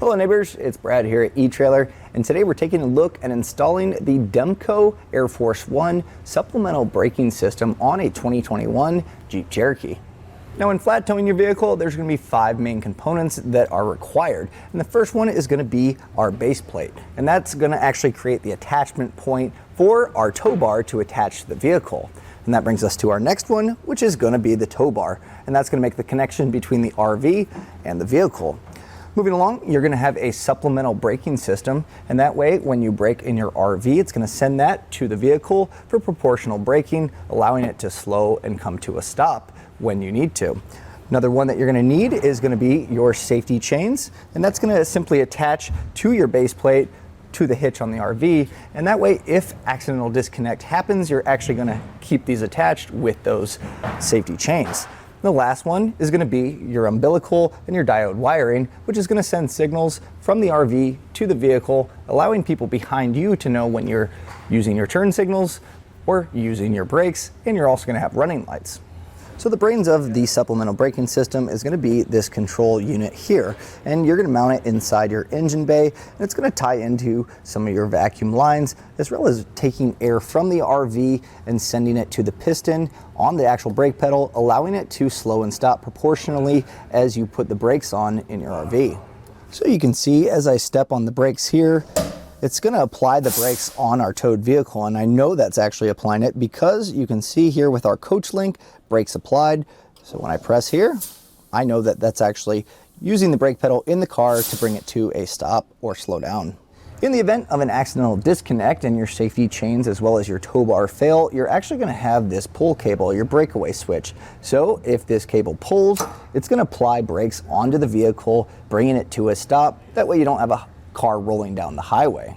Hello neighbors, it's Brad here at Etrailer, and today we're taking a look at installing the Demco Air Force One supplemental braking system on a 2021 Jeep Cherokee. Now when flat towing your vehicle, there's going to be 5 main components that are required. And the first one is going to be our base plate. And that's going to actually create the attachment point for our tow bar to attach to the vehicle. And that brings us to our next one, which is going to be the tow bar. And that's going to make the connection between the RV and the vehicle. Moving along, you're going to have a supplemental braking system, and that way when you brake in your RV, it's going to send that to the vehicle for proportional braking, allowing it to slow and come to a stop when you need to. Another one that you're going to need is going to be your safety chains, and that's going to simply attach to your base plate to the hitch on the RV, and that way if accidental disconnect happens, you're actually going to keep these attached with those safety chains. The last one is going to be your umbilical and your diode wiring, which is going to send signals from the RV to the vehicle, allowing people behind you to know when you're using your turn signals or using your brakes, and you're also going to have running lights. So the brains of the supplemental braking system is going to be this control unit here, and you're going to mount it inside your engine bay, and it's going to tie into some of your vacuum lines, as well as taking air from the RV and sending it to the piston on the actual brake pedal, allowing it to slow and stop proportionally as you put the brakes on in your RV. So you can see as I step on the brakes here, it's going to apply the brakes on our towed vehicle, and I know that's actually applying it because you can see here with our coach link, brakes applied. So when I press here, I know that that's actually using the brake pedal in the car to bring it to a stop or slow down. In the event of an accidental disconnect and your safety chains as well as your tow bar fail, you're actually going to have this pull cable, your breakaway switch. So if this cable pulls, it's going to apply brakes onto the vehicle, bringing it to a stop. That way you don't have a car rolling down the highway.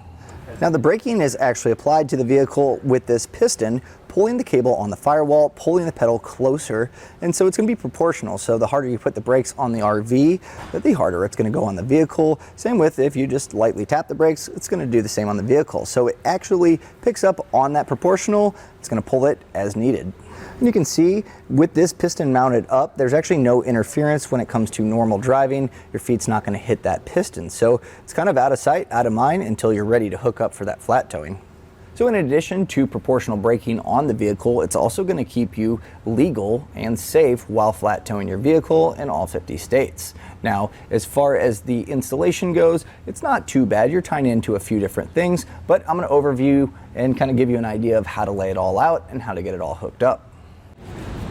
Now the braking is actually applied to the vehicle with this piston, pulling the cable on the firewall, pulling the pedal closer, and so it's going to be proportional. So the harder you put the brakes on the RV, the harder it's going to go on the vehicle. Same with if you just lightly tap the brakes, it's going to do the same on the vehicle. So it actually picks up on that proportional, it's going to pull it as needed. And you can see with this piston mounted up, there's actually no interference when it comes to normal driving. Your feet's not going to hit that piston. So it's kind of out of sight, out of mind until you're ready to hook up for that flat towing. So in addition to proportional braking on the vehicle, it's also going to keep you legal and safe while flat towing your vehicle in all 50 states. Now, as far as the installation goes, it's not too bad. You're tying into a few different things, but I'm going to overview and kind of give you an idea of how to lay it all out and how to get it all hooked up.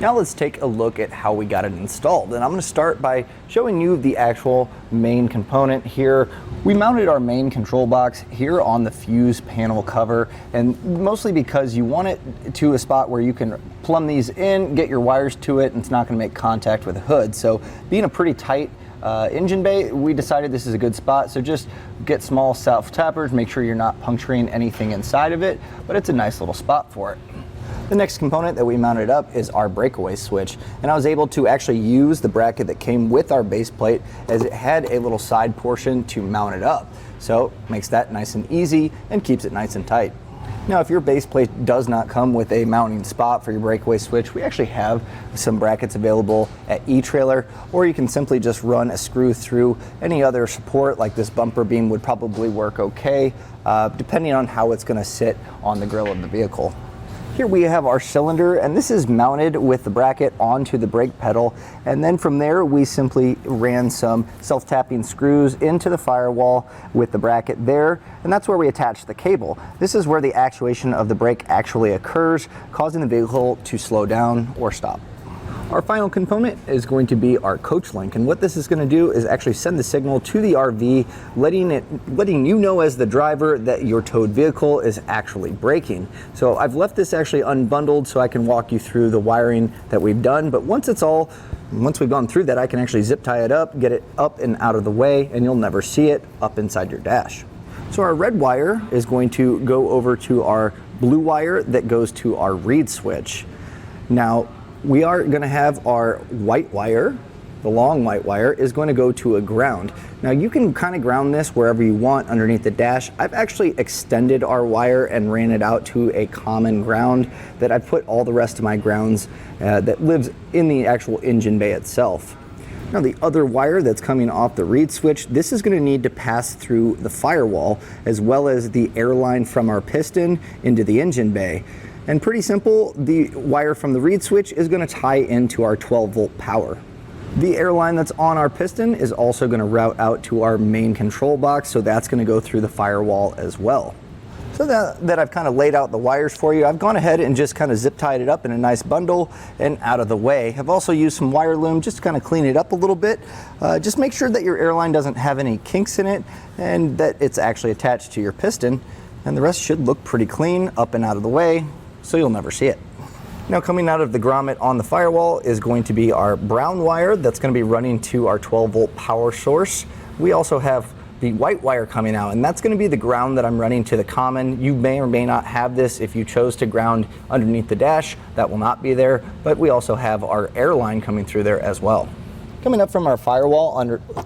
Now let's take a look at how we got it installed, and I'm going to start by showing you the actual main component here. We mounted our main control box here on the fuse panel cover, and mostly because you want it to a spot where you can plumb these in, get your wires to it, and it's not going to make contact with the hood. So being a pretty tight engine bay, we decided this is a good spot. So just get small self tappers, make sure you're not puncturing anything inside of it, but it's a nice little spot for it. The next component that we mounted up is our breakaway switch, and I was able to actually use the bracket that came with our base plate as it had a little side portion to mount it up. So it makes that nice and easy and keeps it nice and tight. Now if your base plate does not come with a mounting spot for your breakaway switch, we actually have some brackets available at Etrailer, or you can simply just run a screw through any other support like this bumper beam would probably work okay, depending on how it's going to sit on the grille of the vehicle. Here we have our cylinder, and this is mounted with the bracket onto the brake pedal, and then from there we simply ran some self-tapping screws into the firewall with the bracket there, and that's where we attach the cable. This is where the actuation of the brake actually occurs, causing the vehicle to slow down or stop. Our final component is going to be our coach link, and what this is going to do is actually send the signal to the RV, letting you know as the driver that your towed vehicle is actually braking. So I've left this actually unbundled so I can walk you through the wiring that we've done, but once we've gone through that, I can actually zip tie it up, get it up and out of the way, and you'll never see it up inside your dash. So our red wire is going to go over to our blue wire that goes to our reed switch. Now, we are going to have our white wire, the long white wire, is going to go to a ground. Now you can kind of ground this wherever you want underneath the dash. I've actually extended our wire and ran it out to a common ground that I've put all the rest of my grounds that lives in the actual engine bay itself. Now the other wire that's coming off the reed switch, this is going to need to pass through the firewall as well as the airline from our piston into the engine bay. And pretty simple, the wire from the reed switch is going to tie into our 12-volt power. The airline that's on our piston is also going to route out to our main control box, so that's going to go through the firewall as well. So that I've kind of laid out the wires for you, I've gone ahead and just kind of zip tied it up in a nice bundle and out of the way. I've also used some wire loom just to kind of clean it up a little bit. Just make sure that your airline doesn't have any kinks in it and that it's actually attached to your piston, and the rest should look pretty clean up and out of the way, so you'll never see it. Now coming out of the grommet on the firewall is going to be our brown wire that's going to be running to our 12-volt power source. We also have the white wire coming out, and that's going to be the ground that I'm running to the common. You may or may not have this if you chose to ground underneath the dash. That will not be there, but we also have our airline coming through there as well. Coming up from our firewall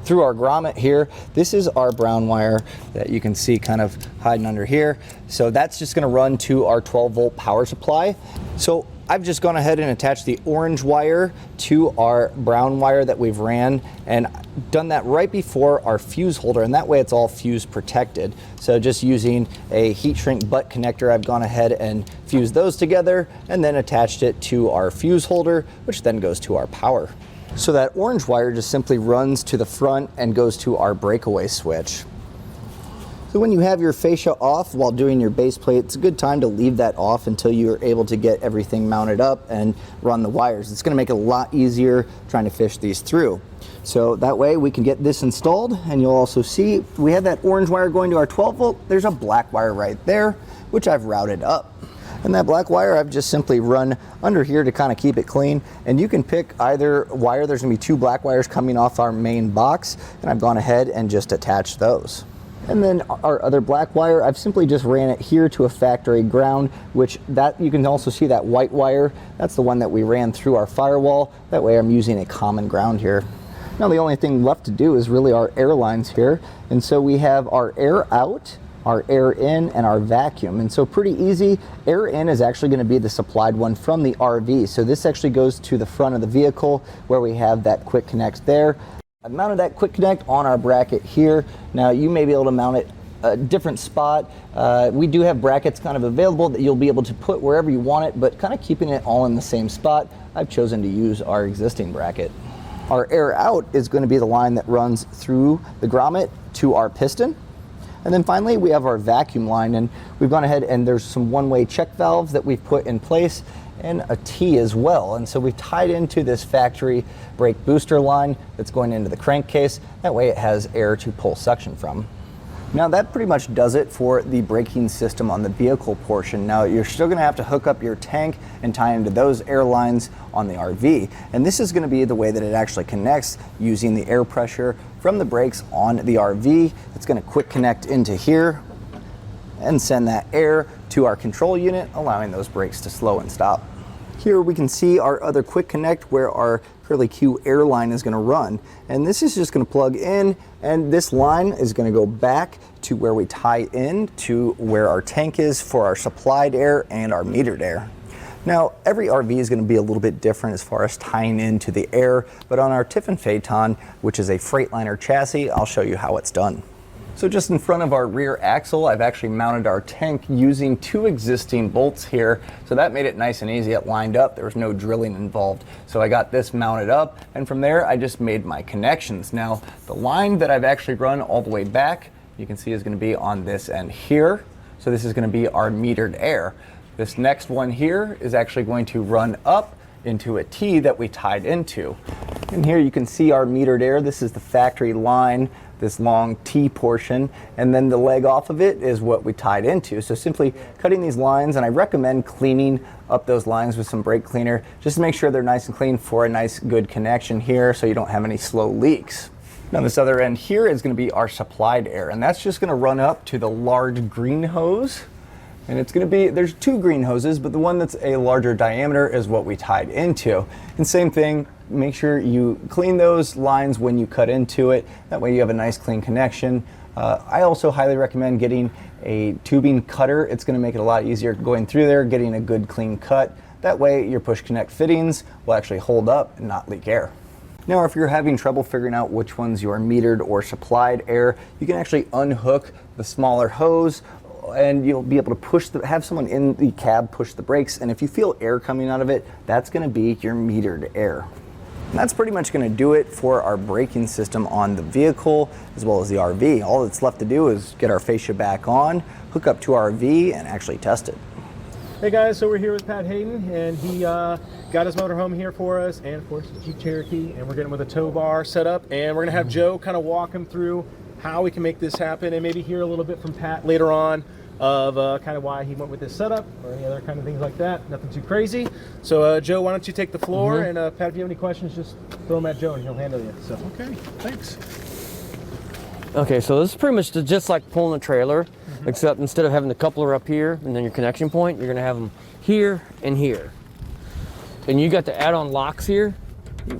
through our grommet here, this is our brown wire that you can see kind of hiding under here. So that's just going to run to our 12-volt power supply. So I've just gone ahead and attached the orange wire to our brown wire that we've ran and done that right before our fuse holder, and that way it's all fuse protected. So just using a heat shrink butt connector, I've gone ahead and fused those together and then attached it to our fuse holder, which then goes to our power. So that orange wire just simply runs to the front and goes to our breakaway switch. So when you have your fascia off while doing your base plate, it's a good time to leave that off until you're able to get everything mounted up and run the wires. It's going to make it a lot easier trying to fish these through. So that way we can get this installed, and you'll also see we have that orange wire going to our 12 volt. There's a black wire right there, which I've routed up. And that black wire I've just simply run under here to kind of keep it clean. And you can pick either wire. There's going to be two black wires coming off our main box, and I've gone ahead and just attached those. And then our other black wire, I've simply just ran it here to a factory ground, which that you can also see that white wire. That's the one that we ran through our firewall. That way I'm using a common ground here. Now the only thing left to do is really our air lines here. And so we have our air out, our air in, and our vacuum. And so pretty easy. Air in is actually going to be the supplied one from the RV. So this actually goes to the front of the vehicle where we have that quick connect there. I've mounted that quick connect on our bracket here. Now you may be able to mount it a different spot. We do have brackets kind of available that you'll be able to put wherever you want it, but kind of keeping it all in the same spot, I've chosen to use our existing bracket. Our air out is going to be the line that runs through the grommet to our piston. And then finally we have our vacuum line, and we've gone ahead and there's some one-way check valves that we've put in place and a T as well. And so we've tied into this factory brake booster line that's going into the crankcase. That way it has air to pull suction from. Now that pretty much does it for the braking system on the vehicle portion. Now you're still going to have to hook up your tank and tie into those air lines on the RV. And this is going to be the way that it actually connects using the air pressure from the brakes on the RV. It's going to quick connect into here and send that air to our control unit, allowing those brakes to slow and stop. Here we can see our other quick connect where our Curly Q airline is going to run, and this is just going to plug in, and this line is going to go back to where we tie in to where our tank is for our supplied air and our metered air. Now every RV is going to be a little bit different as far as tying into the air, but on our Tiffin Phaeton, which is a Freightliner chassis, I'll show you how it's done. So just in front of our rear axle, I've actually mounted our tank using two existing bolts here. So that made it nice and easy. It lined up. There was no drilling involved. So I got this mounted up, and from there I just made my connections. Now the line that I've actually run all the way back, you can see is going to be on this end here. So this is going to be our metered air. This next one here is actually going to run up into a T that we tied into. And here you can see our metered air. This is the factory line, this long T portion, and then the leg off of it is what we tied into. So simply cutting these lines, and I recommend cleaning up those lines with some brake cleaner just to make sure they're nice and clean for a nice good connection here so you don't have any slow leaks. Now this other end here is going to be our supplied air, and that's just going to run up to the large green hose. And it's going to be, there's two green hoses, but the one that's a larger diameter is what we tied into. And same thing, make sure you clean those lines when you cut into it. That way you have a nice clean connection. I also highly recommend getting a tubing cutter. It's going to make it a lot easier going through there, getting a good clean cut. That way your push connect fittings will actually hold up and not leak air. Now, if you're having trouble figuring out which one's your metered or supplied air, you can actually unhook the smaller hose and you'll be able to have someone in the cab push the brakes, and if you feel air coming out of it, that's going to be your metered air. And that's pretty much going to do it for our braking system on the vehicle as well as the RV. All that's left to do is get our fascia back on, hook up to our RV, and actually test it. Hey guys, so we're here with Pat Hayden, and he got his motorhome here for us, and of course the Jeep Cherokee, and we're getting with a tow bar set up, and we're gonna have Joe kind of walk him through how we can make this happen, and maybe hear a little bit from Pat later on of kind of why he went with this setup or any other kind of things like that. Nothing too crazy. So Joe, why don't you take the floor, and Pat, if you have any questions, just throw them at Joe and he'll handle you. So okay, thanks. Okay, so this is pretty much just like pulling a trailer, except instead of having the coupler up here and then your connection point, you're gonna have them here and here. And you got the add-on locks here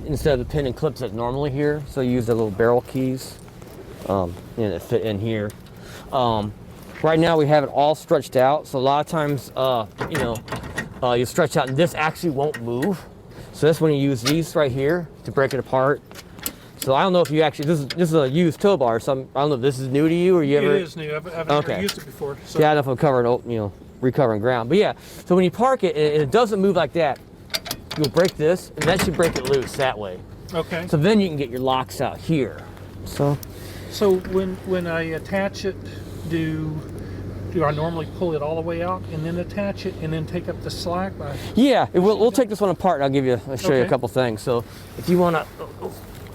instead of the pin and clips that's normally here. So you use the little barrel keys, and it fit in here. Right now we have it all stretched out, so a lot of times, you stretch out and this actually won't move. So that's when you use these right here to break it apart. So I don't know if you actually, this is a used tow bar, so I don't know if this is new to you or you ever? It is new, I've never used it before. So. Yeah, I don't know if I'm covering, recovering ground. But yeah, so when you park it, and it doesn't move like that, you'll break this, and that should break it loose that way. Okay. So then you can get your locks out here. So when I attach it, do I normally pull it all the way out and then attach it and then take up the slack? Yeah, we'll take this one apart and I'll show you a couple things. So if you want to,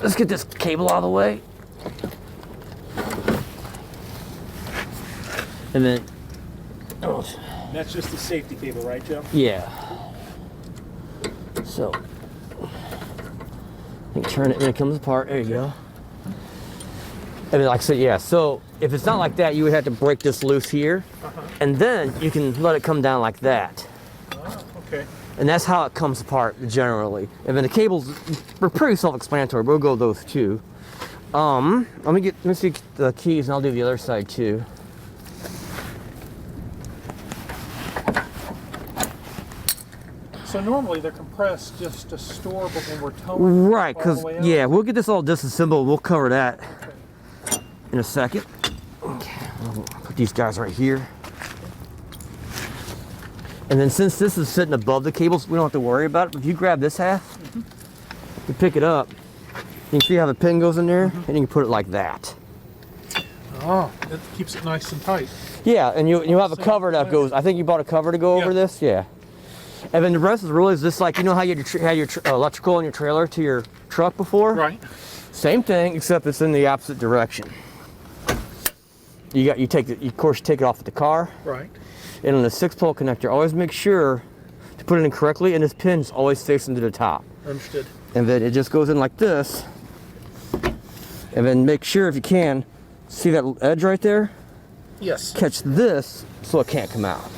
let's get this cable out of the way. And then, that's just the safety cable, right, Joe? yeah. So, you turn it and it comes apart. There you go. And then, like I said, yeah, so if it's not like that, you would have to break this loose here, and then you can let it come down like that. Okay. And that's how it comes apart generally. And then the cables are pretty self-explanatory, but we'll go those two. Let me see the keys, and I'll do the other side too. So normally they're compressed just to store, but when we're towing, right? Because yeah, we'll get this all disassembled. We'll cover that in a second. Okay, I'll put these guys right here. And then since this is sitting above the cables, we don't have to worry about it. If you grab this half, you pick it up. You can see how the pin goes in there, and you can put it like that. Oh, it keeps it nice and tight. Yeah, and you have a cover that goes. I think you bought a cover to go over this. Yeah. And then the rest is really just like, you know how you had your electrical in your trailer to your truck before? Right. Same thing, except it's in the opposite direction. You take it off with the car. Right. And on the 6-pole connector, always make sure to put it in correctly, and this pin's always facing to the top. Understood. And then it just goes in like this. And then make sure, if you can, see that edge right there? Yes. Catch this so it can't come out.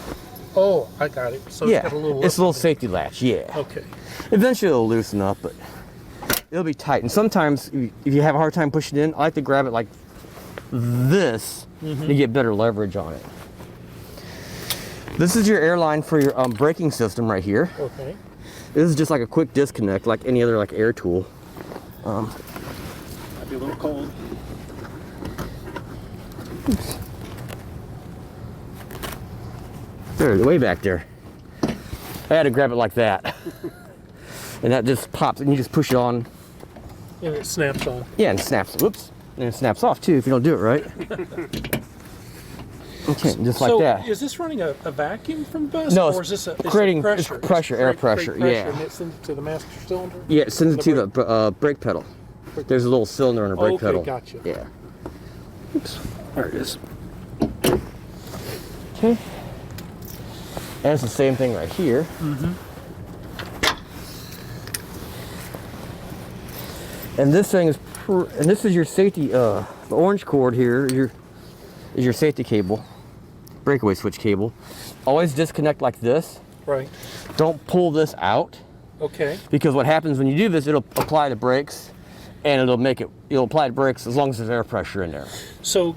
Oh, I got it. So Yeah, it's got a little it's a little safety latch, yeah. Okay. Eventually it'll loosen up, but it'll be tight. And sometimes, if you have a hard time pushing it in, I like to grab it like this to get better leverage on it. This is your Airline for your braking system right here. Okay. This is just like a quick disconnect, like any other air tool. Might be a little cold. Oops. There, way back there. I had to grab it like that. And that just pops, and you just push it on. And it snaps on. Yeah, and snaps. Whoops. And it snaps off too if you don't do it right. Okay, just like that. So is this running a vacuum from the bus? No, or is this creating pressure? pressure, air pressure, yeah. And it sends it to the master cylinder? Yeah, it sends it to the brake pedal. There's a little cylinder on a brake pedal. Okay, gotcha. Yeah. Oops. There it is. Okay. And it's the same thing right here. And this thing is, and this is your safety, the orange cord here is your safety cable, breakaway switch cable. Always disconnect like this. Right. Don't pull this out. Okay. Because what happens when you do this, it'll apply the brakes, and it'll apply the brakes as long as there's air pressure in there. So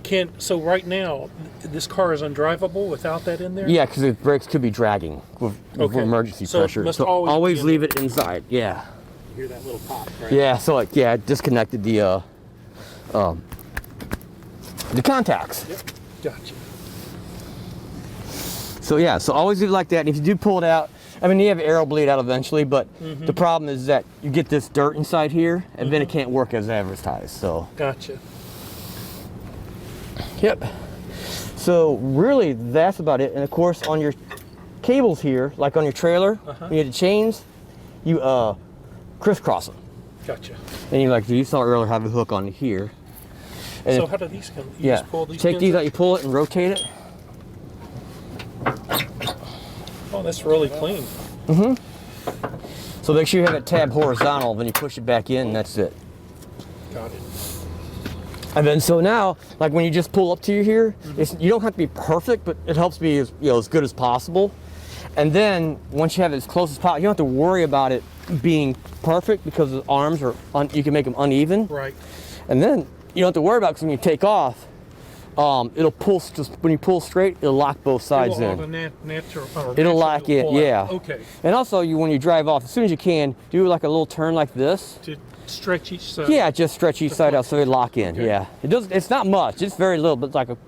right now, this car is undrivable without that in there? Yeah, because the brakes could be dragging with emergency pressure. It must so always always be leave it inside. Yeah. You hear that little pop, right? Yeah, so like, yeah, I disconnected the contacts. Yep. Gotcha. So yeah, so always do it like that. And if you do pull it out, I mean, you have arrow bleed out eventually, but the problem is that you get this dirt inside here, and then it can't work as advertised. So. Gotcha. Yep. So really, that's about it. And of course, on your cables here, like on your trailer, when you have the chains, you crisscross them. Gotcha. And you saw earlier, have a hook on here. And So how do these come? You yeah, just pull these take pins these up? out, you pull it and rotate it. Oh, that's really clean. So make sure you have it tab horizontal. Then you push it back in, and that's it. Got it. And then so now, like when you just pull up to here, you don't have to be perfect, but it helps be as as good as possible. And then once you have it as close as possible, you don't have to worry about it being perfect because the arms are you can make them uneven. Right. And then you don't have to worry about because when you take off, it'll pull just when you pull straight, it'll lock both sides in. It'll lock in, yeah. Okay. And also, when you drive off, as soon as you can, do like a little turn like this. To stretch each side. Yeah, just stretch each side out so they lock in. Okay. Yeah, it does. It's not much. It's very little, but it's like with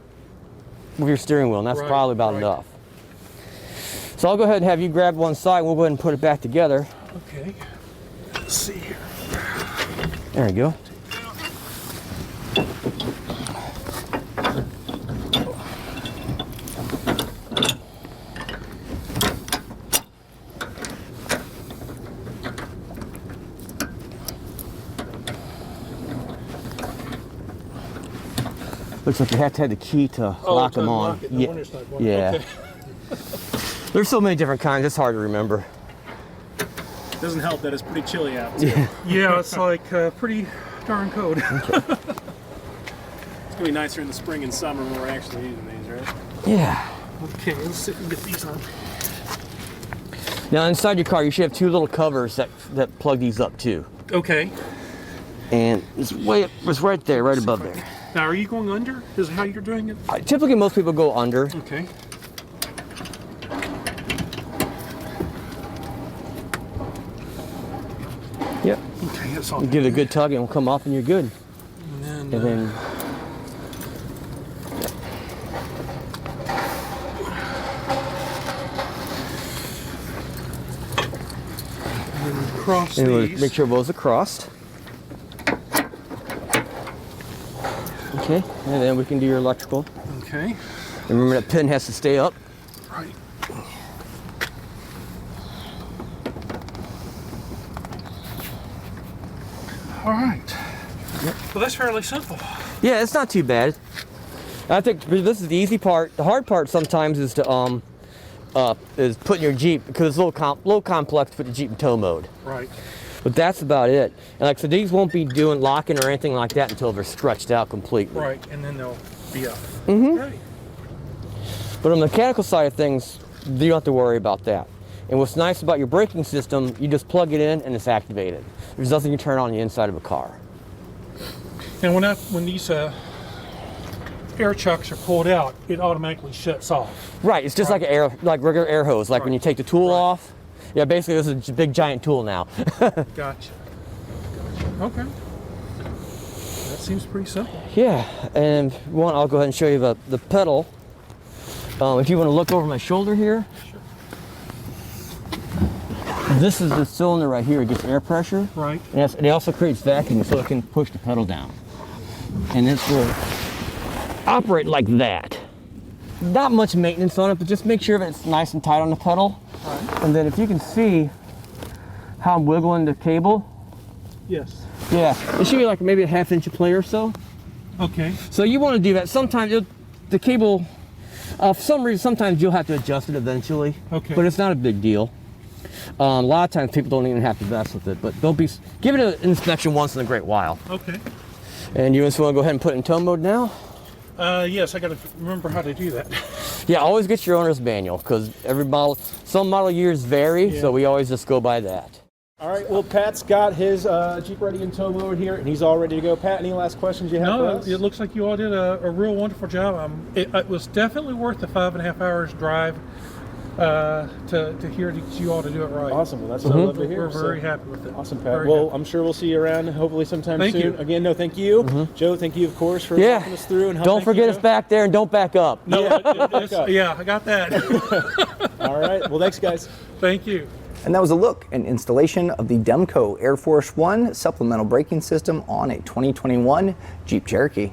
your steering wheel, and that's Right, probably about right. enough. So I'll go ahead and have you grab one side. And we'll go ahead and put it back together. Okay. Let's see here. There we go. Looks like you have to have the key to lock them on. Yeah. Okay. There's so many different kinds, it's hard to remember. Doesn't help that it's pretty chilly out, too. Yeah. Yeah, it's like pretty darn cold. It's going to be nicer in the spring and summer when we're actually using these, right? Yeah. Okay, let's see if we can get these on. Now inside your car, you should have two little covers that plug these up too. Okay. And it's right there, right above there. Now, are you going under? Is that how you're doing it? Typically, most people go under. Okay. Yep. Okay, that's all. Give it a good tug and it'll come off and you're good. And And then cross and we'll these. make sure those are crossed. Okay, and then we can do your electrical. Okay. And remember that pin has to stay up. Right. All right. Yep. Well, that's fairly simple. Yeah, it's not too bad. I think this is the easy part. The hard part sometimes is to is putting your Jeep, because it's a little complex to put the Jeep in tow mode. Right. But that's about it. And like I said, these won't be doing locking or anything like that until they're stretched out completely. Right, and then they'll be up. But on the mechanical side of things, you don't have to worry about that. And what's nice about your braking system, you just plug it in and it's activated. There's nothing you turn on the inside of a car. And when these air chucks are pulled out, it automatically shuts off. Right, it's just like regular air hose. Like when you take the tool off. Yeah, basically this is a big giant tool now. Gotcha. Okay. That seems pretty simple. Yeah, and I'll go ahead and show you the pedal. If you want to look over my shoulder here, this is the cylinder right here. It gets air pressure. Right. And it also creates vacuum, so it can push the pedal down. And this will operate like that. Not much maintenance on it, but just make sure that it's nice and tight on the pedal. Right. And then if you can see how I'm wiggling the cable. Yes. Yeah, it should be like maybe a ½ inch of play or so. Okay. So you want to do that. Sometimes the cable, for some reason, sometimes you'll have to adjust it eventually. Okay. But it's not a big deal. A lot of times people don't even have to mess with it, but give it an inspection once in a great while. Okay. And you just want to go ahead and put it in tow mode now? Yes, I got to remember how to do that. Yeah, always get your owner's manual, because some model years vary, so we always just go by that. All right, well, Pat's got his Jeep ready in tow mode here, and he's all ready to go. Pat, any last questions you have for No, us? it looks like you all did a real wonderful job. It was definitely worth the 5.5 hours drive. to hear you all to do it right. Awesome. Well, that's what I love to hear. We're very happy with it. Awesome, Pat. Very Well, happy. I'm sure we'll see you around hopefully sometime Thank soon. you. Again, no, thank you. Joe, thank you, of course, for walking us through. And Don't forget us back there and don't back up. No, up. yeah, I got that. All right. Well, thanks, guys. Thank you. And that was a look and installation of the Demco Air Force One supplemental braking system on a 2021 Jeep Cherokee.